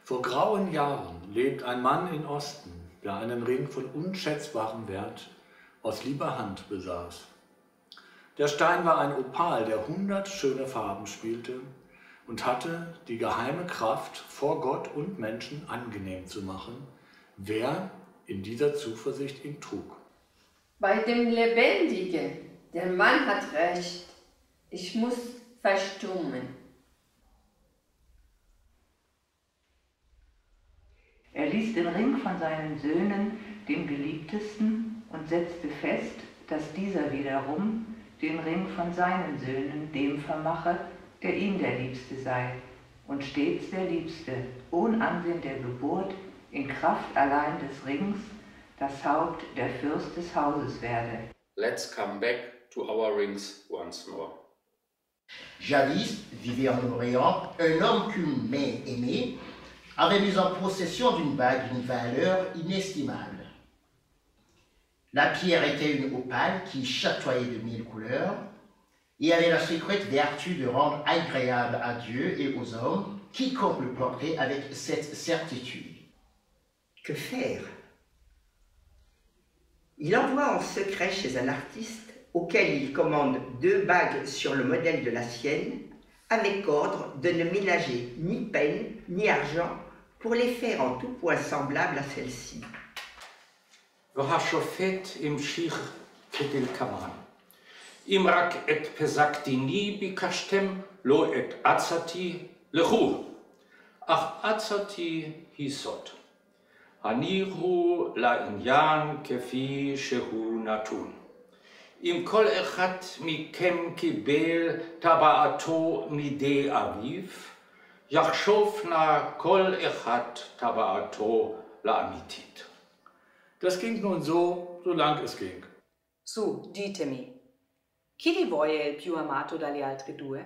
Vor grauen Jahren lebt ein Mann in Osten, der einen Ring von unschätzbarem Wert aus lieber Hand besaß. Der Stein war ein Opal, der 100 schöne Farben spielte und hatte die geheime Kraft, vor Gott und Menschen angenehm zu machen, wer in dieser Zuversicht ihn trug. Bei dem Lebendigen, der Mann hat recht, ich muss verstummen. Er ließ den Ring von seinen Söhnen, dem Geliebtesten, und setzte fest, dass dieser wiederum den Ring von seinen Söhnen dem vermache, der ihm der Liebste sei, und stets der Liebste, ohn Ansehen der Geburt, in Kraft allein des Rings, das Haupt der Fürst des Hauses werde. Let's come back to our rings once more. Jadis vivait en Orient un homme qu'une main aimée avait mis en possession d'une bague d'une valeur inestimable. La pierre était une opale qui chatoyait de 1000 couleurs et avait la secrète vertu de rendre agréable à Dieu et aux hommes quiconque le portait avec cette certitude. Que faire? Il envoie en secret chez un artiste auquel il commande 2 bagues sur le modèle de la sienne, avec ordre de ne ménager ni peine ni argent pour les faire en tout point semblables à celle-ci. והשופט המשיך כדלקמן. אם רק את פסקדיני ביקשתם, לא את עצתי, לכו. אך עצתי היא זאת. הניחו לעניין כפי שהוא נתון. אם כל אחד מכם קיבל טבעתו מידי אביו, יחשוב נא כל אחד טבעתו לאמיתית. Das ging nun so, solang es ging. Su, ditemi, chi di voi è il più amato dalle altre due?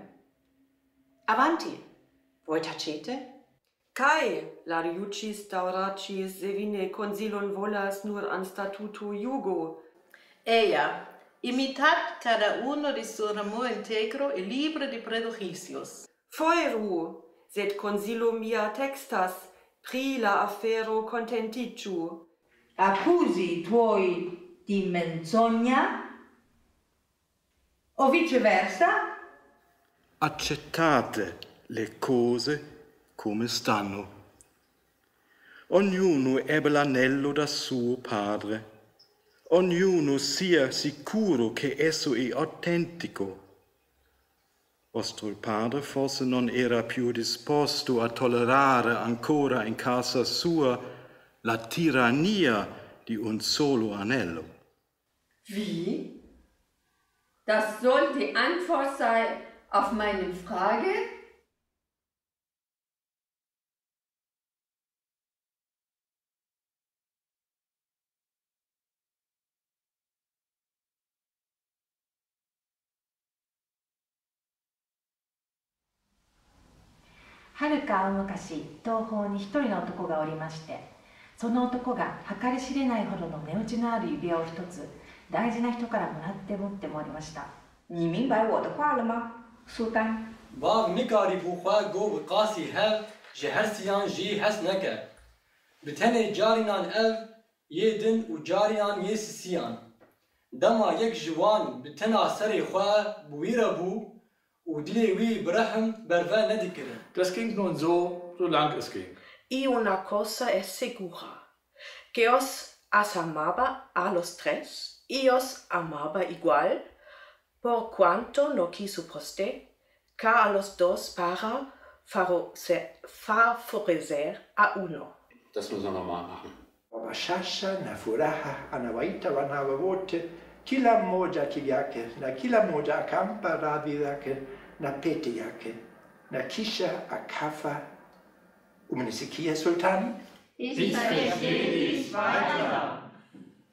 Avanti, voi tacete? Kai, lariucis tauracis sevine consilon volas nur an statuto iugo. Ea, imitat cada uno di suo amor integro e libre di prejuicios. Foeru, sed consilo mia textas, pri la affero contentitiu. Accusi tuoi di menzogna o viceversa? Accettate le cose come stanno. Ognuno ebbe l'anello da suo padre. Ognuno sia sicuro che esso è autentico. Vostro padre forse non era più disposto a tollerare ancora in casa sua la tirannia di un solo anello. Wie? Das soll die Antwort sein auf meine Frage?遥か昔、東方に一人の男がおりまして、その男が計り知れないほどの値打ちのある指輪を一つ、大事な人からもらって持っておりました。你明白我的话了吗，苏丹باغ نکاری بوخوا گو بقاسی هل جهرسیان جی هس نکر. بتنه جارینان اف یدن و جاریان یسسیان. دما یک جوان بتنه سری خواه بویره بو و دلی وی برحم برفا ندکره. Das ging nun so, solang es ging. Y una cosa es segura, que os amaba a los tres, y os amaba igual, por cuanto no quiso poste, que a los dos para favorecer a uno. Das müssen wir nochmal machen. Washasha na furaha anawaita wanawavote kila mmoja kivyake na kila mmoja akampa radhi yake na pete yake na kisha akafa. Umenisikia Sultani? Ich verstehe dich weiter.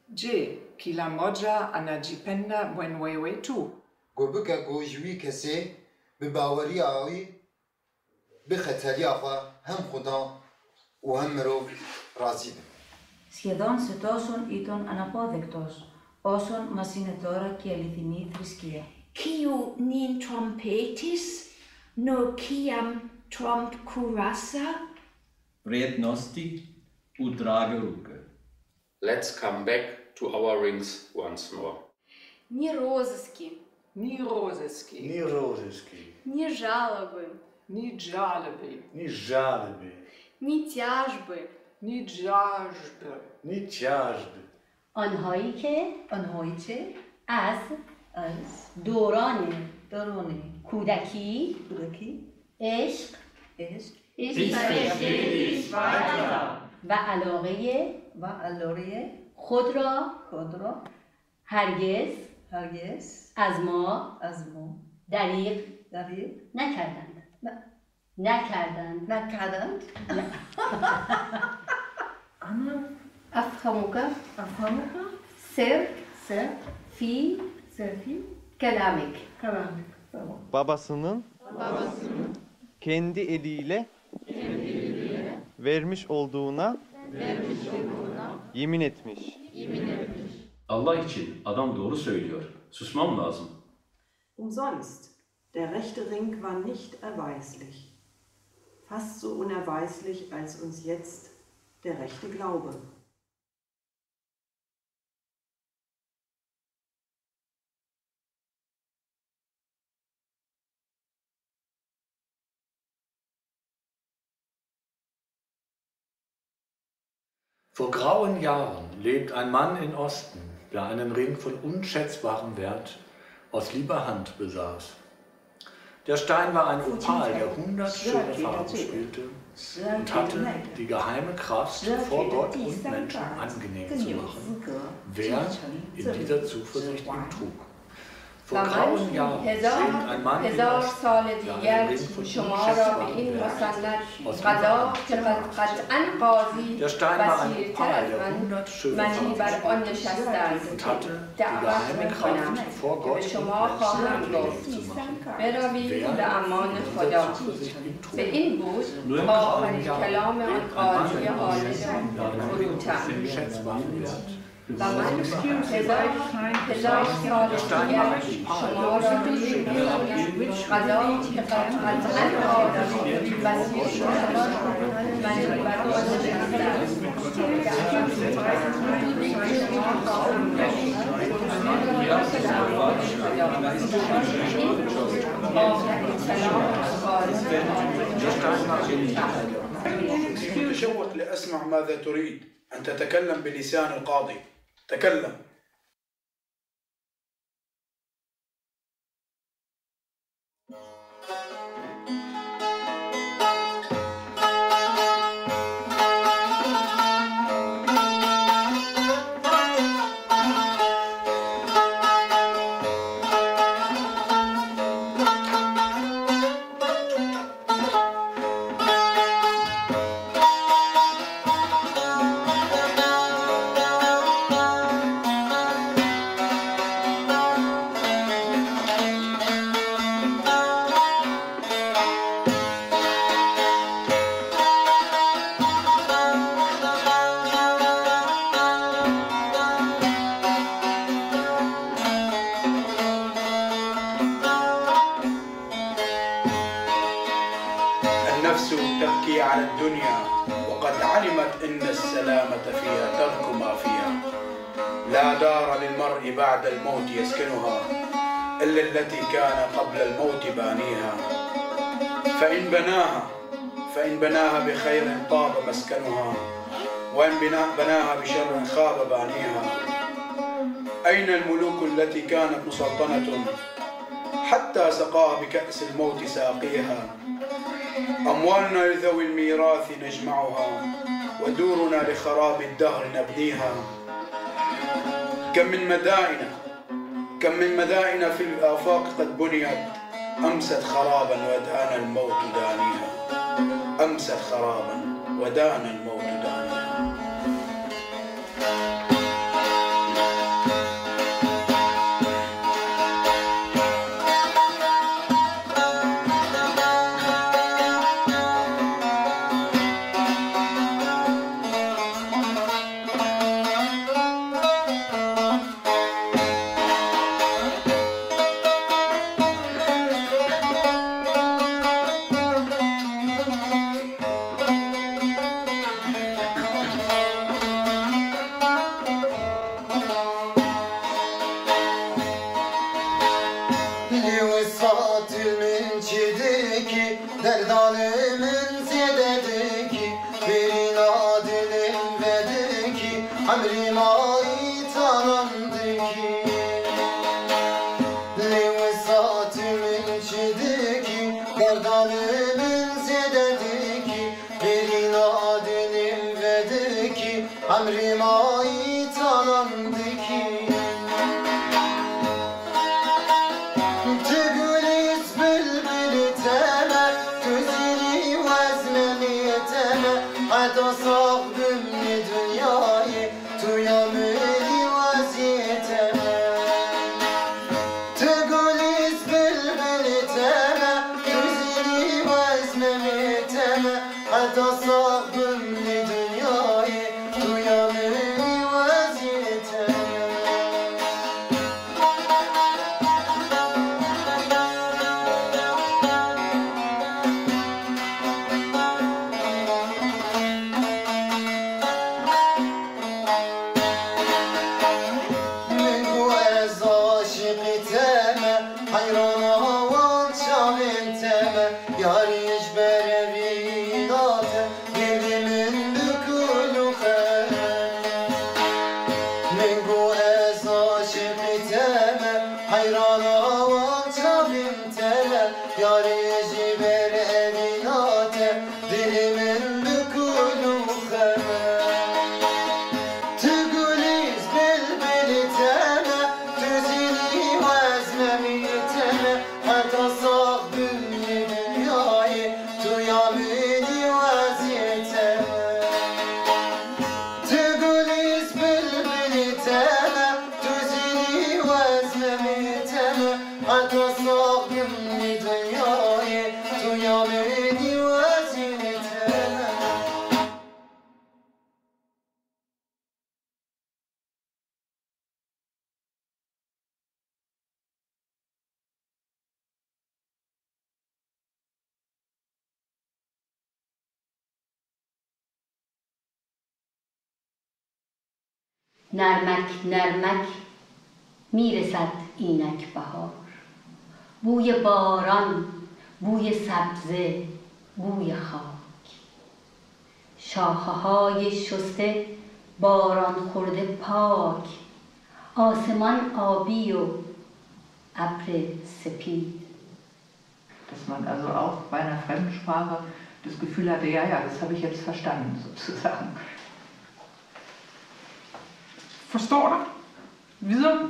Je, kila moja anajipenda mwenyewe tu. Gobuka gojui kese bibawari ali bikhatali akha hem khuda و هم مرو راضی به. Σχεδόν σε τόσον ήταν αναπόδεκτος, όσον μας είναι τώρα και η αληθινή θρησκεία. Kiu nin trompetis, no kiam tromp curasa? Vrednosti u drage ruke. Let's come back to our rings once more. Ни розыски, Ни розыски, Ni розыски, ни жалобы, ни жалобы, ni жалобы, ни тяжбы, ни جاجبы. ni تیاجبه. آنهایی که از دوران کودکی عشق و علاقه خود را هرگز از ما دریغ نکردند. أفهمك سر في كلامك. Babasının kendi eliyle vermiş olduğuna yemin etmiş. Allah için adam doğru söylüyor. Susmam lazım. Umsonst. Der rechte Ring war nicht erweislich. Fast so unerweislich als uns jetzt der rechte Glaube. Vor grauen Jahren lebt ein Mann in Osten, der einen Ring von unschätzbarem Wert aus lieber Hand besaß. Der Stein war ein Opal, der 100 schöne Farben spielte und hatte die geheime Kraft, vor Gott und Menschen angenehm zu machen, wer in dieser Zuversicht ihm trug. Vor grauen Jahren lebt ein Mann in Osten, der einen Ring von unschätzbarem Wert. Der Stein war ein Opal, der 100 schöne Farben spielte und hatte die geheime Kraft, vor Gott und Menschen angenehm zu machen, wer in dieser Zuversicht ihm trug. Nur im grauen Jahr lebt ein Mann in Osten, der einen Ring von unschätzbarem Wert. Der Stein war متشوق لأسمع ماذا تريد أن تتكلم بلسان القاضي. تكلم. النفس تبكي على الدنيا وقد علمت إن السلامة فيها ترك ما فيها. لا دار للمرء بعد الموت يسكنها إلا التي كان قبل الموت بانيها. فإن بناها بخير طاب مسكنها وإن بناها بشر خاب بانيها. أين الملوك التي كانت مسلطنة حتى سقاها بكأس الموت ساقيها. أموالنا لذوي الميراث نجمعها ودورنا لخراب الدهر نبنيها. كم من مدائن في الآفاق قد بنيت أمست خرابا ودان الموت دانيها. أمست خرابا ودان الموت دانيها. امری مایی تانندکی تو گلیز بلبل تمه تو زیری وزممی تمه حتی صاحبم دنیای تو یاملی وزیتمه تو گلیز بلبل تمه تو زیری وزممی تمه حتی صاحبم دنیای تو یاملی وزیتمه نرمک نرمک میرسد اینک بهار، بوی باران، بوی سبزه، بوی خاک، شاخه های شسته باران خورده پاک، آسمان آبی و ابر سپید. Dass man also auch bei einer Fremdsprache das Gefühl hatte, ja, ja, das habe ich jetzt verstanden, sozusagen. Forstår du? Videre.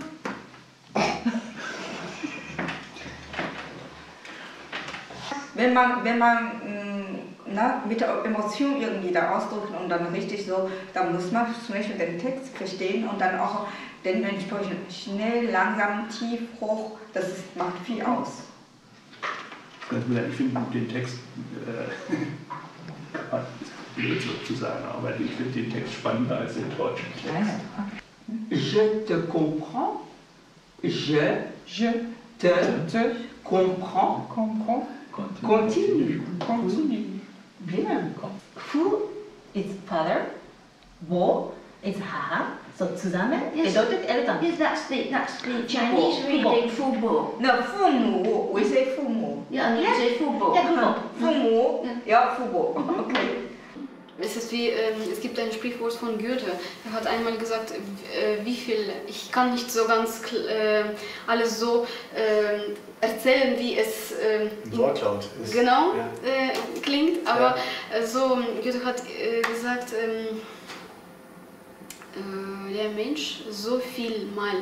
Wenn man mit der Emotion irgendwie da ausdrücken und dann richtig so, dann muss man zum Beispiel den Text verstehen und dann auch den entsprechend schnell, langsam, tief, hoch, das macht viel aus. Ich finde den Text, blöd zu sagen, aber ich finde den Text spannender als den Deutschen. Je te comprends, je te comprends, continue. Bien. Fu is father, wo is haha, so zusammen bedeutet Eltern. Yes, that's the Chinese reading Fubo. No, Fumu, we say Fumu. Yeah, and you say Fubo. Yeah, Fumu, ja, Fubo. Okay. Es ist wie, es gibt ein Sprichwort von Goethe, er hat einmal gesagt, wie viel, ich kann nicht so ganz alles so erzählen, wie es Wortlaut ist. Genau, ja. Klingt, aber so, Goethe hat gesagt, der Mensch, so viel mal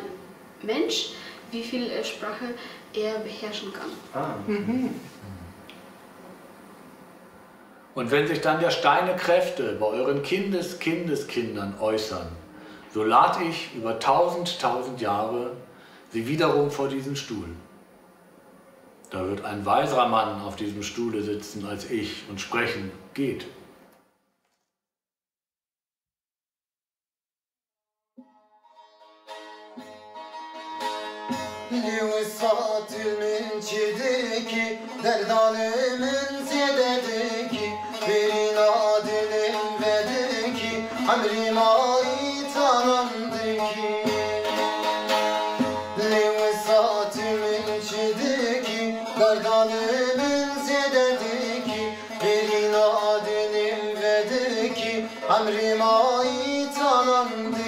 Mensch, wie viel Sprache er beherrschen kann. Ah. Und wenn sich dann der Steine Kräfte bei euren Kindeskindern äußern, so lad ich über 1000 Jahre sie wiederum vor diesen Stuhl. Da wird ein weiserer Mann auf diesem Stuhle sitzen als ich und sprechen, geht. امری مایی تانندکی لوسات من چدکی گردان من زددکی برین آدنم ودکی امری مایی تانندکی